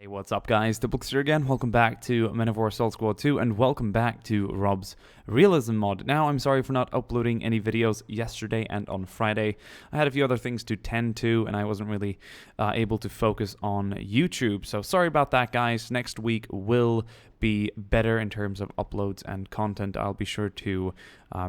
Hey, what's up guys, DiplexHeated here again. Welcome back to Men of War Assault Squad 2 and welcome back to RobZ Realism mod. Now, I'm sorry for not uploading any videos yesterday and on Friday. I had a few other things to tend to and I wasn't really able to focus on YouTube. So sorry about that, guys. Next week will be better in terms of uploads and content. I'll be sure to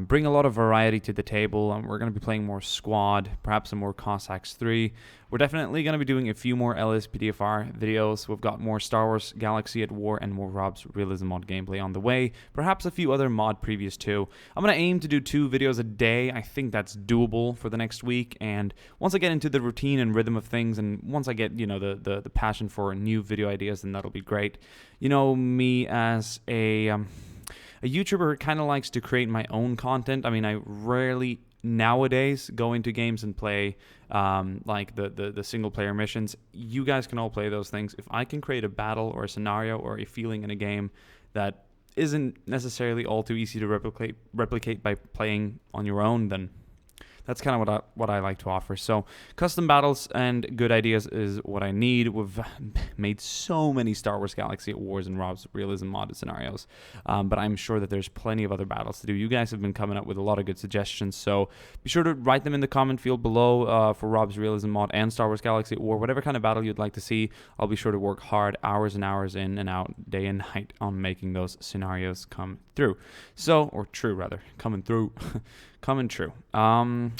bring a lot of variety to the table. We're going to be playing more Squad, perhaps some more Cossacks 3. We're definitely going to be doing a few more LSPDFR videos. We've got more Star Wars Galaxy at War and more RobZ Realism mod gameplay on the way. Perhaps a few other mod previews too. I'm going to aim to do 2 videos a day. I think that's doable for the next week. And once I get into the routine and rhythm of things, and once I get, you know, the passion for new video ideas, then that'll be great. You know, me as a YouTuber kind of likes to create my own content. I mean, I rarely nowadays go into games and play like the single player missions. You guys can all play those things. If I can create a battle or a scenario or a feeling in a game that isn't necessarily all too easy to replicate by playing on your own, then that's kind of what I like to offer. So custom battles and good ideas is what I need. We've made so many Star Wars Galaxy at Wars and RobZ Realism modded scenarios, but I'm sure that there's plenty of other battles to do. You guys have been coming up with a lot of good suggestions, so be sure to write them in the comment field below for RobZ Realism mod and Star Wars Galaxy at War. Whatever kind of battle you'd like to see, I'll be sure to work hard, hours and hours in and out, day and night, on making those scenarios come through. So, or true rather, coming through. Coming true.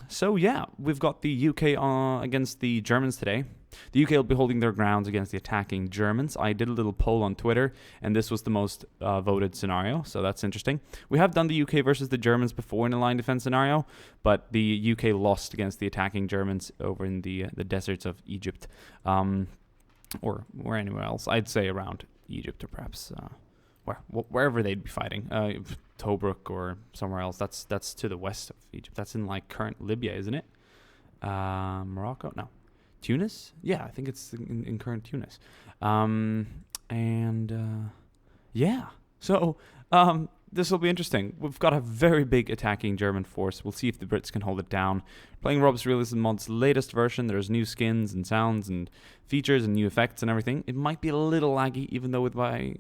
So yeah, we've got the UK against the Germans today. The UK will be holding their grounds against the attacking Germans. I did a little poll on Twitter, and this was the most voted scenario, so that's interesting. We have done the UK versus the Germans before in a line defense scenario, but the UK lost against the attacking Germans over in the deserts of Egypt, or anywhere else. I'd say around Egypt, or perhaps wherever they'd be fighting. Tobruk or somewhere else. That's to the west of Egypt. That's in like current Libya, isn't it? Morocco? No. Tunis? Yeah, I think it's in current Tunis. Yeah. So this will be interesting. We've got a very big attacking German force. We'll see if the Brits can hold it down. Playing RobZ Realism mod's latest version. There's new skins and sounds and features and new effects and everything. It might be a little laggy, even though with my,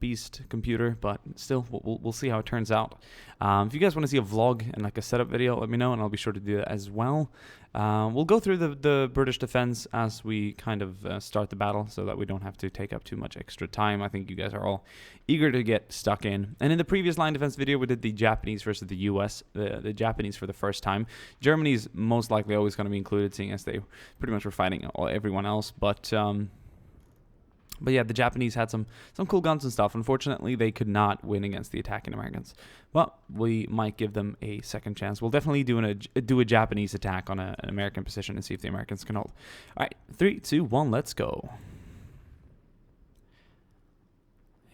beast computer, but still, we'll see how it turns out. If you guys want to see a vlog and like a setup video, let me know, and I'll be sure to do that as well. We'll go through the British defense as we kind of start the battle, so that we don't have to take up too much extra time. I think you guys are all eager to get stuck in. And in the previous line defense video, we did the Japanese versus the US. The Japanese for the first time. Germany's most likely always going to be included, seeing as they pretty much were fighting everyone else. But yeah, the Japanese had some cool guns and stuff. Unfortunately, they could not win against the attacking Americans. But we might give them a second chance. We'll definitely do a Japanese attack on an American position and see if the Americans can hold. All right, 3, 2, 1, let's go.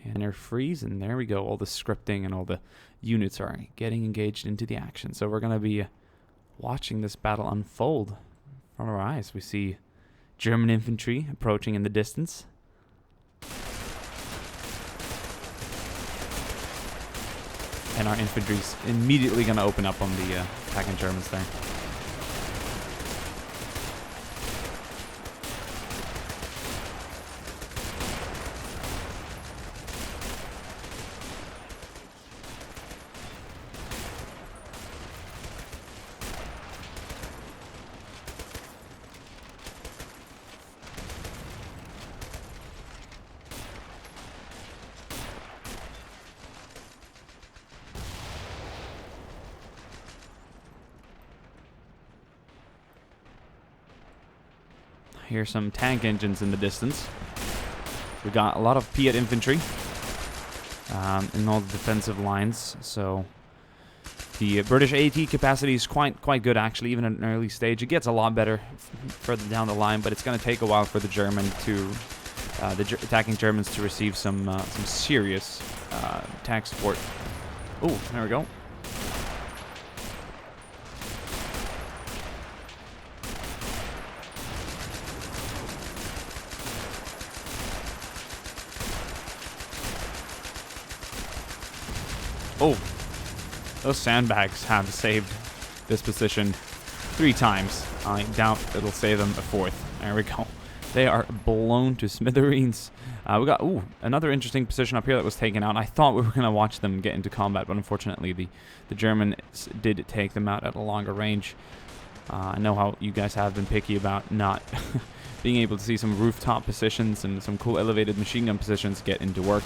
And they're freeze, and there we go. All the scripting and all the units are getting engaged into the action. So we're going to be watching this battle unfold in front of our eyes. We see German infantry approaching in the distance. And our infantry's immediately going to open up on the attacking Germans there. Here's some tank engines in the distance. We got a lot of Piat infantry in all the defensive lines. So the British AT capacity is quite good, actually, even at an early stage. It gets a lot better further down the line, but it's going to take a while for the attacking Germans to receive some serious tank support. Oh, there we go. Oh, those sandbags have saved this position 3 times. I doubt it'll save them a 4th. There we go. They are blown to smithereens. We got, another interesting position up here that was taken out. I thought we were going to watch them get into combat, but unfortunately the Germans did take them out at a longer range. I know how you guys have been picky about not being able to see some rooftop positions and some cool elevated machine gun positions get into work.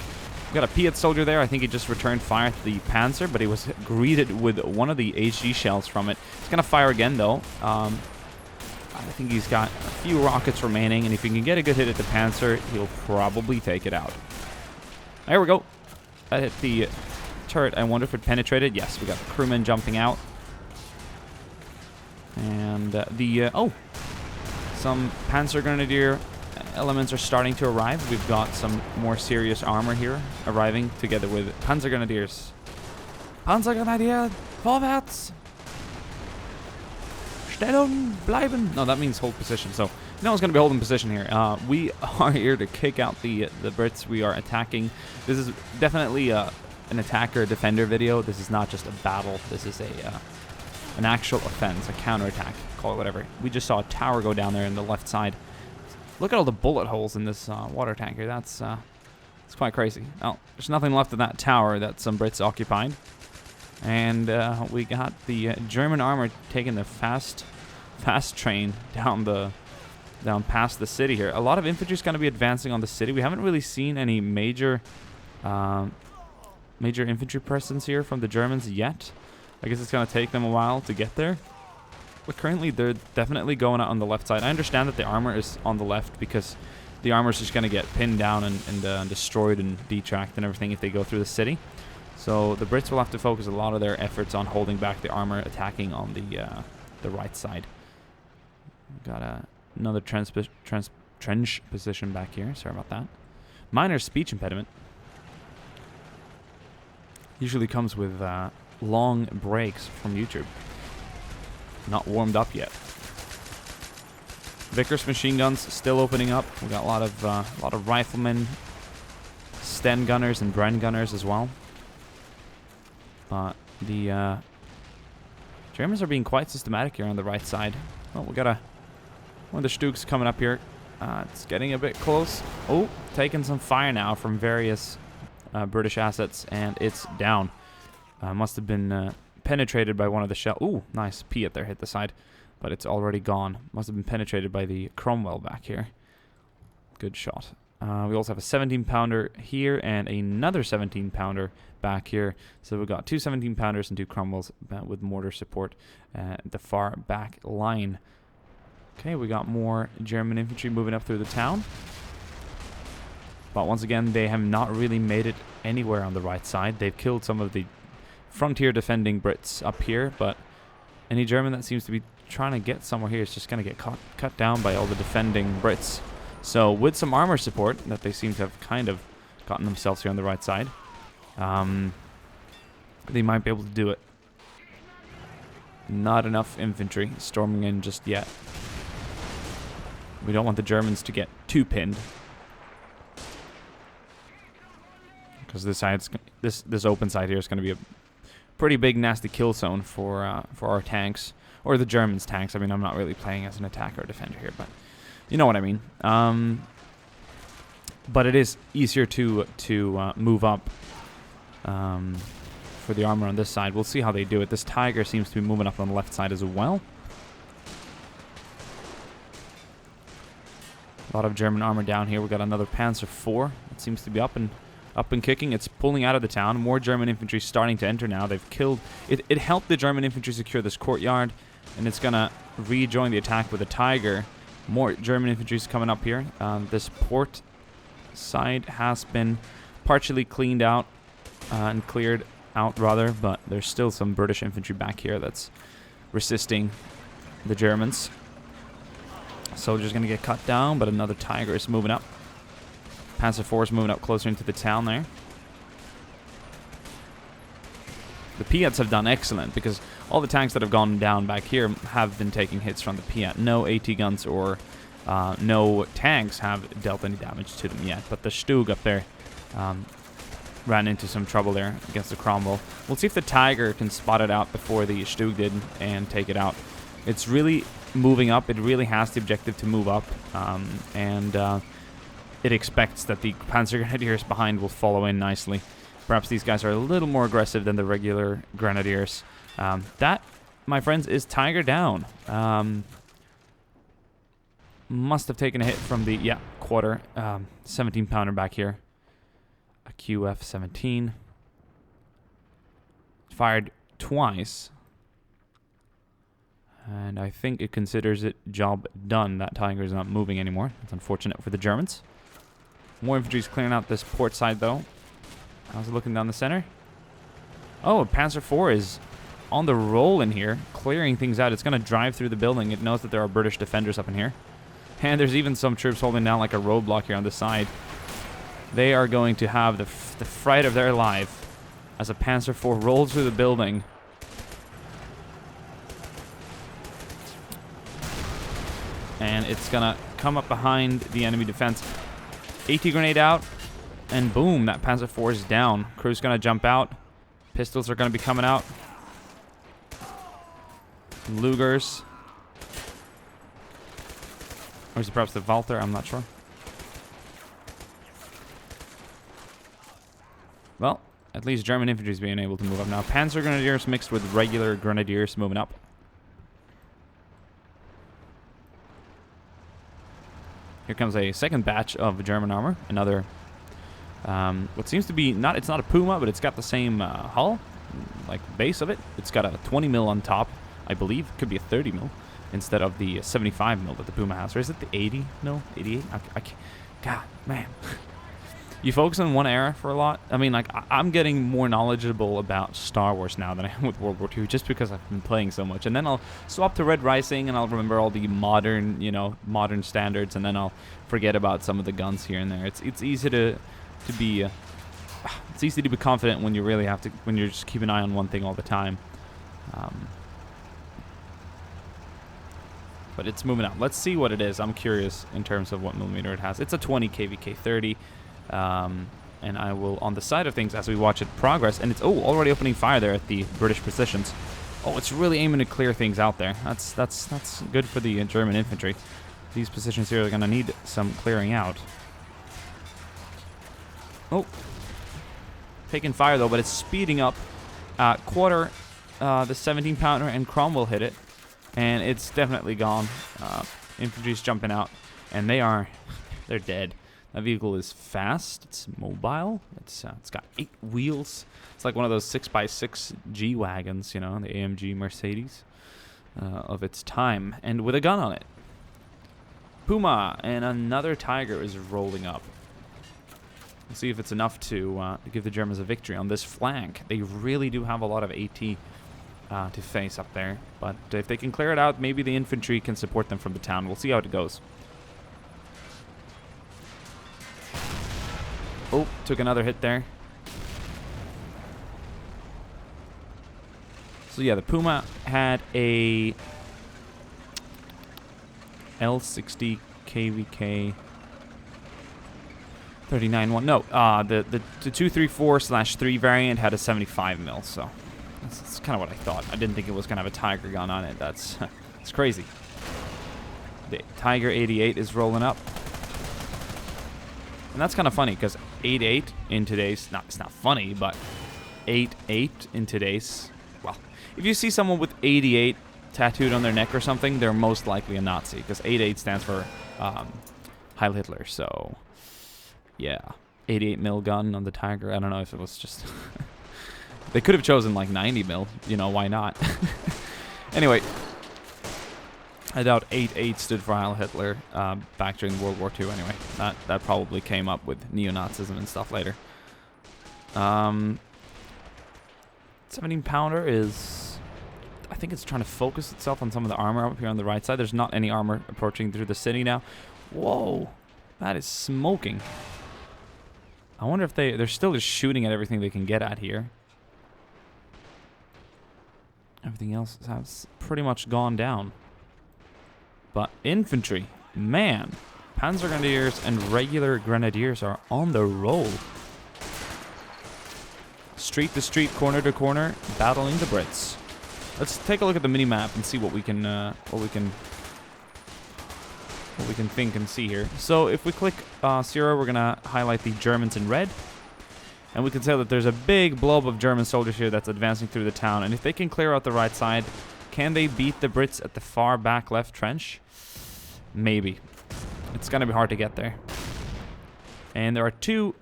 We got a Piat soldier there. I think he just returned fire to the Panzer, but he was greeted with one of the HG shells from it. He's going to fire again, though. I think he's got a few rockets remaining, and if he can get a good hit at the Panzer, he'll probably take it out. There we go. That hit the turret. I wonder if it penetrated. Yes, we got the crewmen jumping out. And some Panzergrenadier elements are starting to arrive. We've got some more serious armor here arriving together with Panzergrenadiers. Panzergrenadier, vorwärts! Stellung bleiben! No, that means hold position. So, no one's going to be holding position here. We are here to kick out the Brits. We are attacking. This is definitely an attacker-defender video. This is not just a battle. This is an actual offense, a counterattack, call it whatever. We just saw a tower go down there on the left side. Look at all the bullet holes in this water tanker. That's it's quite crazy. Oh, there's nothing left of that tower that some Brits occupied. And we got the German armor taking the fast train down past the city here. A lot of infantry is going to be advancing on the city. We haven't really seen any major infantry presence here from the Germans yet. I guess it's going to take them a while to get there. But currently, they're definitely going out on the left side. I understand that the armor is on the left because the armor is just going to get pinned down and destroyed and detracked and everything if they go through the city. So the Brits will have to focus a lot of their efforts on holding back the armor, attacking on the right side. Got another trench position back here. Sorry about that. Minor speech impediment. Usually comes with long breaks from YouTube. Not warmed up yet. Vickers machine guns still opening up. We got a lot of riflemen, Sten gunners, and Bren gunners as well. The Germans are being quite systematic here on the right side. Oh, we got one of the Stugs coming up here. It's getting a bit close. Oh, taking some fire now from various British assets, and it's down. Must have been penetrated by one of the shell. Ooh, nice. Piat there hit the side, but it's already gone. Must have been penetrated by the Cromwell back here. Good shot. We also have a 17-pounder here and another 17-pounder back here. So we've got two 17-pounders and two Cromwells with mortar support at the far back line. Okay, we got more German infantry moving up through the town. But once again, they have not really made it anywhere on the right side. They've killed some of the frontier defending Brits up here, but any German that seems to be trying to get somewhere here is just going to get cut down by all the defending Brits. So with some armor support that they seem to have kind of gotten themselves here on the right side, they might be able to do it. Not enough infantry storming in just yet. We don't want the Germans to get too pinned, because this open side here is going to be a pretty big nasty kill zone for our tanks, or the Germans' tanks. I mean, I'm not really playing as an attacker or defender here, but you know what I mean. But it is easier to move up for the armor on this side. We'll see how they do it. This Tiger seems to be moving up on the left side as well. A lot of German armor down here. We got another Panzer IV. It seems to be up and kicking. It's pulling out of the town. More German infantry starting to enter now. They've killed it. It helped the German infantry secure this courtyard, and it's gonna rejoin the attack with a Tiger. More German infantry is coming up here. This port side has been partially cleaned out and cleared out rather, but there's still some British infantry back here that's resisting the Germans. Soldier's gonna get cut down, but another Tiger is moving up. Panzer IV is moving up closer into the town there. The Piats have done excellent, because all the tanks that have gone down back here have been taking hits from the Piat. No AT guns or no tanks have dealt any damage to them yet, but the Stug up there ran into some trouble there against the Cromwell. We'll see if the Tiger can spot it out before the Stug did and take it out. It's really moving up. It really has the objective to move up, and it expects that the Panzergrenadiers behind will follow in nicely. Perhaps these guys are a little more aggressive than the regular Grenadiers. That, my friends, is Tiger down. Must have taken a hit from the, yeah, quarter. 17 pounder back here. A QF-17. Fired twice. And I think it considers it job done. That Tiger is not moving anymore. That's unfortunate for the Germans. More infantry's clearing out this port side, though. How's it looking down the center? Oh, Panzer IV is on the roll in here, clearing things out. It's going to drive through the building. It knows that there are British defenders up in here. And there's even some troops holding down like a roadblock here on this side. They are going to have the fright of their life as a Panzer IV rolls through the building. And it's going to come up behind the enemy defense. AT grenade out. And boom, that Panzer IV is down. Crew's going to jump out. Pistols are going to be coming out. Lugers. Or is it perhaps the Walther? I'm not sure. Well, at least German infantry is being able to move up now. Panzer Grenadiers mixed with regular Grenadiers moving up. Here comes a second batch of German armor. Another, what seems to be, it's not a Puma, but it's got the same hull, like base of it. It's got a 20 mil on top, I believe. It could be a 30 mil. Instead of the 75 mil that the Puma has. Or is it the 80 mil? 88? I can't. God, man. You focus on one era for a lot. I mean, like, I'm getting more knowledgeable about Star Wars now than I am with World War II, just because I've been playing so much. And then I'll swap to Red Rising, and I'll remember all the modern, modern standards, and then I'll forget about some of the guns here and there. It's easy to be... it's easy to be confident when you really have to... when you're just keep an eye on one thing all the time. But it's moving out. Let's see what it is. I'm curious in terms of what millimeter it has. It's a 20 KVK 30. And I will, on the side of things, as we watch it progress, and it's, already opening fire there at the British positions. Oh, it's really aiming to clear things out there. That's good for the German infantry. These positions here are going to need some clearing out. Oh. Taking fire, though, but it's speeding up. Quarter, the 17 pounder, and Cromwell hit it. And it's definitely gone. Infantry's jumping out, and they're dead. That vehicle is fast. It's mobile. It's got 8 wheels. It's like one of those 6x6 G wagons, the AMG Mercedes of its time, and with a gun on it. Puma and another Tiger is rolling up. We'll see if it's enough to give the Germans a victory on this flank. They really do have a lot of AT. To face up there, but if they can clear it out, maybe the infantry can support them from the town. We'll see how it goes. Oh, took another hit there. So yeah, the Puma had a L60 KVK 39-1. No, the 234/3 variant had a 75 mil. So. That's kind of what I thought. I didn't think it was going to have a Tiger gun on it. That's crazy. The Tiger 88 is rolling up. And that's kind of funny, because 8.8 in today's... it's not funny, but 8.8 in today's... Well, if you see someone with 88 tattooed on their neck or something, they're most likely a Nazi, because 8.8 stands for Heil Hitler. So, yeah. 88 mil gun on the Tiger. I don't know if it was just... They could have chosen like 90 mil, why not? Anyway, I doubt 8.8 stood for Heil Hitler back during World War II anyway. That probably came up with neo-Nazism and stuff later. 17 pounder is... I think it's trying to focus itself on some of the armor up here on the right side. There's not any armor approaching through the city now. Whoa, that is smoking. I wonder if they're still just shooting at everything they can get at here. Everything else has pretty much gone down. But infantry, man. Panzergrenadiers and regular Grenadiers are on the roll. Street to street, corner to corner, battling the Brits. Let's take a look at the mini-map and see what we can what we can think and see here. So if we click 0, we're going to highlight the Germans in red. And we can tell that there's a big blob of German soldiers here that's advancing through the town. And if they can clear out the right side, can they beat the Brits at the far back left trench? Maybe. It's going to be hard to get there. And there are 2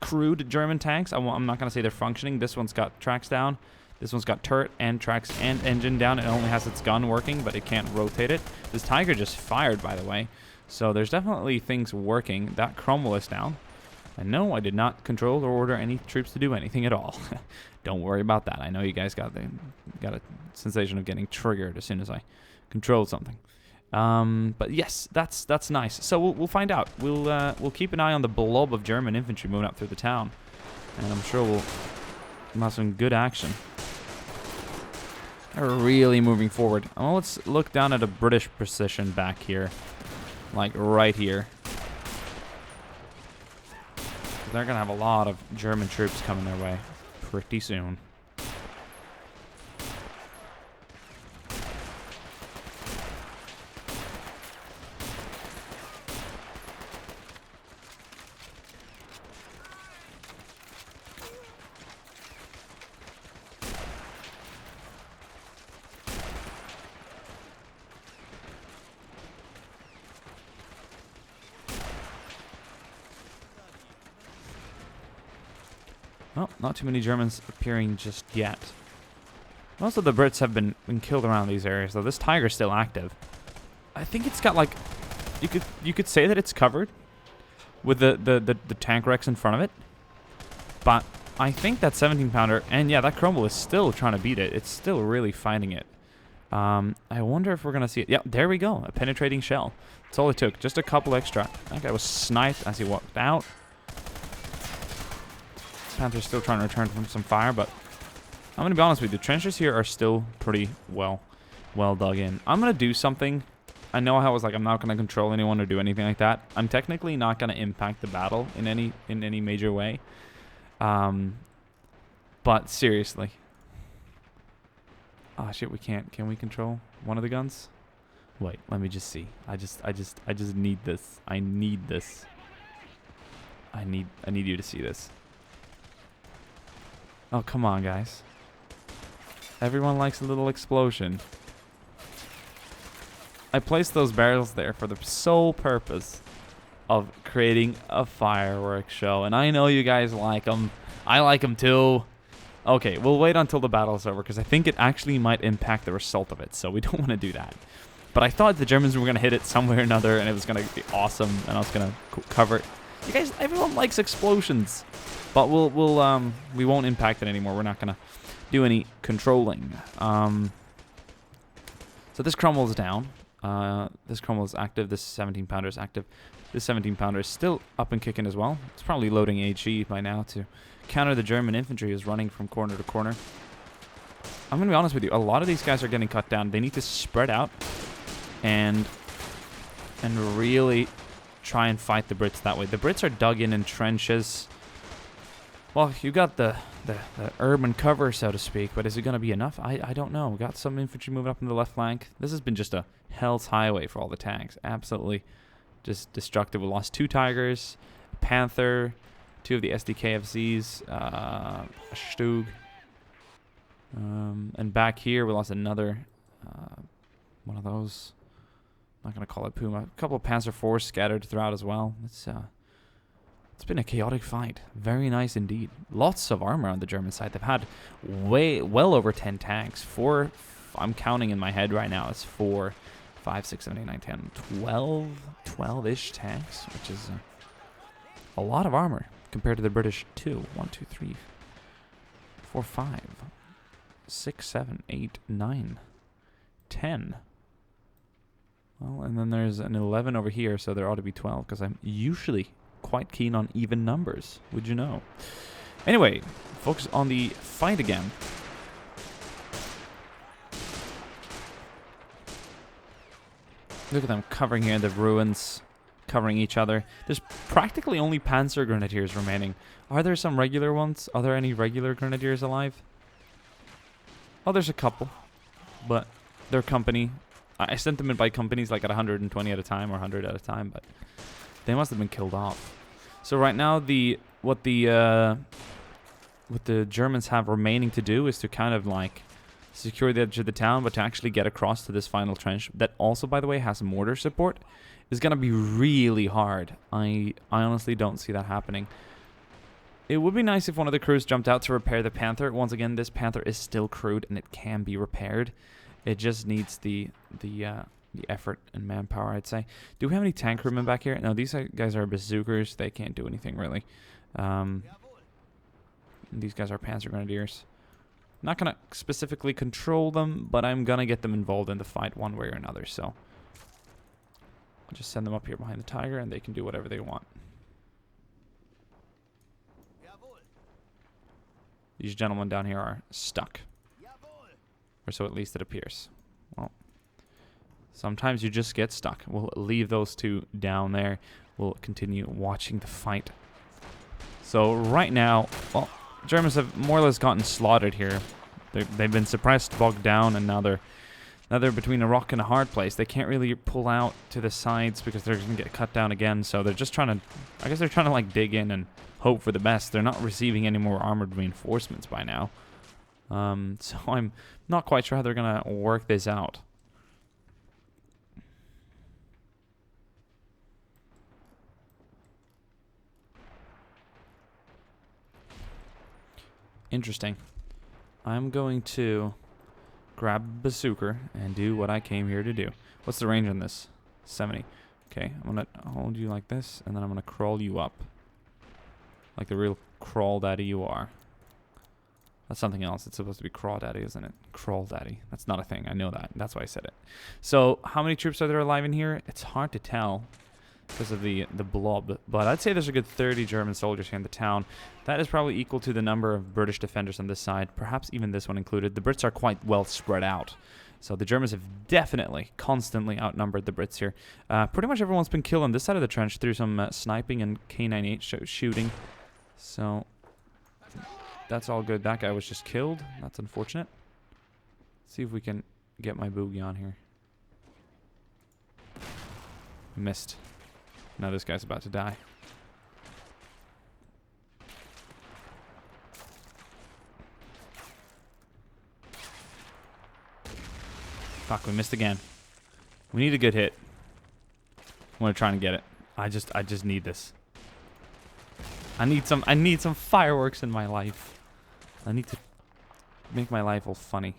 crude German tanks. I'm not going to say they're functioning. This one's got tracks down. This one's got turret and tracks and engine down. It only has its gun working, but it can't rotate it. This Tiger just fired, by the way. So there's definitely things working. That Cromwell is down. And no, I did not control or order any troops to do anything at all. Don't worry about that. I know you guys got a sensation of getting triggered as soon as I controlled something. But yes, that's nice. So we'll find out. We'll keep an eye on the blob of German infantry moving up through the town, and I'm sure we'll have some good action. They're really moving forward. Well, let's look down at a British position back here, like right here. They're gonna have a lot of German troops coming their way pretty soon. Well, not too many Germans appearing just yet. Most of the Brits have been killed around these areas, though. This Tiger's still active. I think it's got like, you could say that it's covered with the tank wrecks in front of it. But I think that 17-pounder, and yeah, that Cromwell is still trying to beat it. It's still really fighting it. I wonder if we're gonna see it. Yeah, there we go. A penetrating shell. That's all it took. Just a couple extra. That guy was sniped as he walked out. Panther's still trying to return from some fire, but I'm going to be honest with you. The trenches here are still pretty well dug in. I'm going to do something. I know I was like, I'm not going to control anyone or do anything like that. I'm technically not going to impact the battle in any major way. But seriously. Oh shit, we can't. Can we control one of the guns? Wait, let me just see. I just need this. I need this. I need you to see this. Oh, come on, guys. Everyone likes a little explosion. I placed those barrels there for the sole purpose of creating a fireworks show. And I know you guys like them. I like them too. Okay, we'll wait until the battle's over because I think it actually might impact the result of it. So we don't want to do that. But I thought the Germans were going to hit it somewhere or another and it was going to be awesome. And I was going to cover it. You guys, everyone likes explosions. But we won't impact it anymore. We're not gonna do any controlling. So this Cromwell is down. This Cromwell is active. This 17-pounder is active. This 17-pounder is still up and kicking as well. It's probably loading HE by now to counter the German infantry who's running from corner to corner. I'm gonna be honest with you. A lot of these guys are getting cut down. They need to spread out and really try and fight the Brits that way. The Brits are dug in trenches. Well, you got the urban cover, so to speak, but is it going to be enough? I don't know. We got some infantry moving up in the left flank. This has been just a hell's highway for all the tanks. Absolutely just destructive. We lost 2 Tigers, a Panther, 2 of the SDKFZs, a Stug. And back here, we lost another one of those. I'm not going to call it Puma. A couple of Panzer IVs scattered throughout as well. It's been a chaotic fight. Very nice indeed. Lots of armor on the German side. They've had well over 10 tanks. 4, I'm counting in my head right now. It's 4, 5, 6, 7, 8, 9, 10, 12-ish tanks, which is a lot of armor compared to the British 2. 1, 2, 3, 4, 5, 6, 7, 8, 9, 10. Well, and then there's an 11 over here, so there ought to be 12, because I'm usually quite keen on even numbers, would you know? Anyway, focus on the fight again. Look at them covering here, the ruins, covering each other. There's practically only Panzergrenadiers remaining. Are there some regular ones? Are there any regular Grenadiers alive? Oh, there's a couple, but their company I sent them in by companies like at 120 at a time or 100 at a time, but they must have been killed off. So right now, what the Germans have remaining to do is to kind of like secure the edge of the town, but to actually get across to this final trench that also, by the way, has mortar support, is going to be really hard. I honestly don't see that happening. It would be nice if one of the crews jumped out to repair the Panther. Once again, this Panther is still crewed and it can be repaired. It just needs the effort and manpower, I'd say. Do we have any tank crewmen back here? No, these guys are bazookas. They can't do anything really. These guys are Panzergrenadiers. Not going to specifically control them, but I'm going to get them involved in the fight one way or another. So I'll just send them up here behind the Tiger and they can do whatever they want. These gentlemen down here are stuck. Or so at least it appears. Well, sometimes you just get stuck. We'll leave those two down there. We'll continue watching the fight. So right now, well, Germans have more or less gotten slaughtered here. They've been suppressed, bogged down, and now they're between a rock and a hard place. They can't really pull out to the sides because they're going to get cut down again. So they're just trying to, I guess they're trying to like dig in and hope for the best. They're not receiving any more armored reinforcements by now. So I'm not quite sure how they're going to work this out. Interesting. I'm going to grab a bazooka and do what I came here to do. What's the range on this? 70. Okay, I'm going to hold you like this, and then I'm going to crawl you up. Like the real crawl daddy you are. That's something else. It's supposed to be crawdaddy, isn't it? Crawl daddy. That's not a thing. I know that. That's why I said it. So, how many troops are there alive in here? It's hard to tell because of the blob. But I'd say there's a good 30 German soldiers here in the town. That is probably equal to the number of British defenders on this side. Perhaps even this one included. The Brits are quite well spread out. So the Germans have definitely, constantly outnumbered the Brits here. Pretty much everyone's been killed on this side of the trench through some sniping and K98 shooting. So that's all good. That guy was just killed. That's unfortunate. Let's see if we can get my boogie on here. Missed. Now this guy's about to die. Fuck, we missed again. We need a good hit. I'm gonna try and get it. I just need this. I need some fireworks in my life. I need to make my life all funny.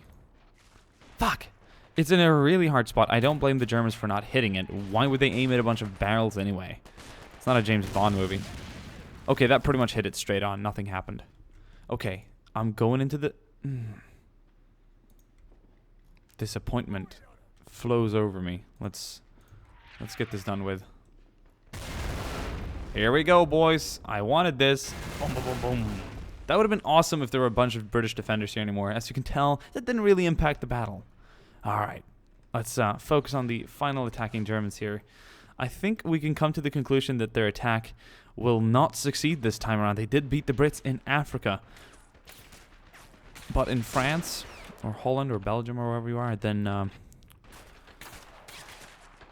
Fuck! It's in a really hard spot. I don't blame the Germans for not hitting it. Why would they aim at a bunch of barrels anyway? It's not a James Bond movie. Okay, that pretty much hit it straight on. Nothing happened. Okay, I'm going into the... Disappointment flows over me. Let's get this done with. Here we go, boys. I wanted this. Boom, boom, boom, boom. That would have been awesome if there were a bunch of British defenders here anymore. As you can tell, that didn't really impact the battle. All right, let's focus on the final attacking Germans here. I think we can come to the conclusion that their attack will not succeed this time around. They did beat the Brits in Africa. But in France, or Holland, or Belgium, or wherever you are, then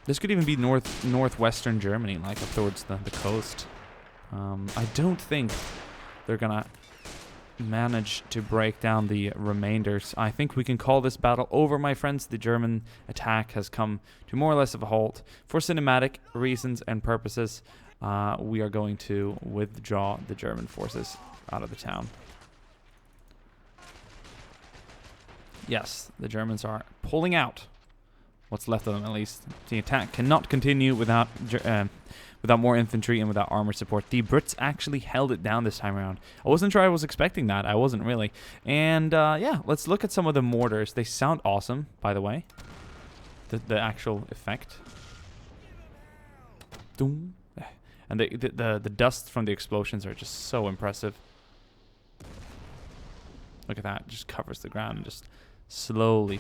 this could even be northwestern Germany, like up towards the coast. I don't think they're gonna manage to break down the remainders. I think we can call this battle over, my friends. The German attack has come to more or less of a halt. For cinematic reasons and purposes, we are going to withdraw the German forces out of the town. Yes, the Germans are pulling out. What's left of them, at least. The attack cannot continue without more infantry and without armor support. The Brits actually held it down this time around. I wasn't sure I was expecting that. I wasn't really. And yeah, let's look at some of the mortars. They sound awesome, by the way. The actual effect. Doom. And the dust from the explosions are just so impressive. Look at that. It just covers the ground and just slowly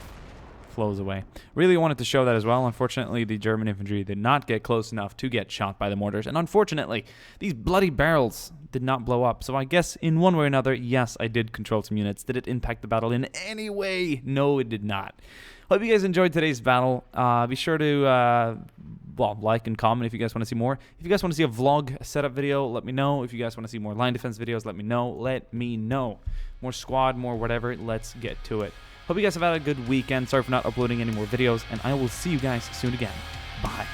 flows away. Really wanted to show that as well. Unfortunately, the German infantry did not get close enough to get shot by the mortars. And unfortunately, these bloody barrels did not blow up. So I guess in one way or another, yes, I did control some units. Did it impact the battle in any way? No, it did not. Hope you guys enjoyed today's battle. Be sure to like and comment if you guys want to see more. If you guys want to see a vlog setup video, let me know. If you guys want to see more line defense videos, let me know. Let me know. More squad, more whatever. Let's get to it. Hope you guys have had a good weekend. Sorry for not uploading any more videos, and I will see you guys soon again. Bye.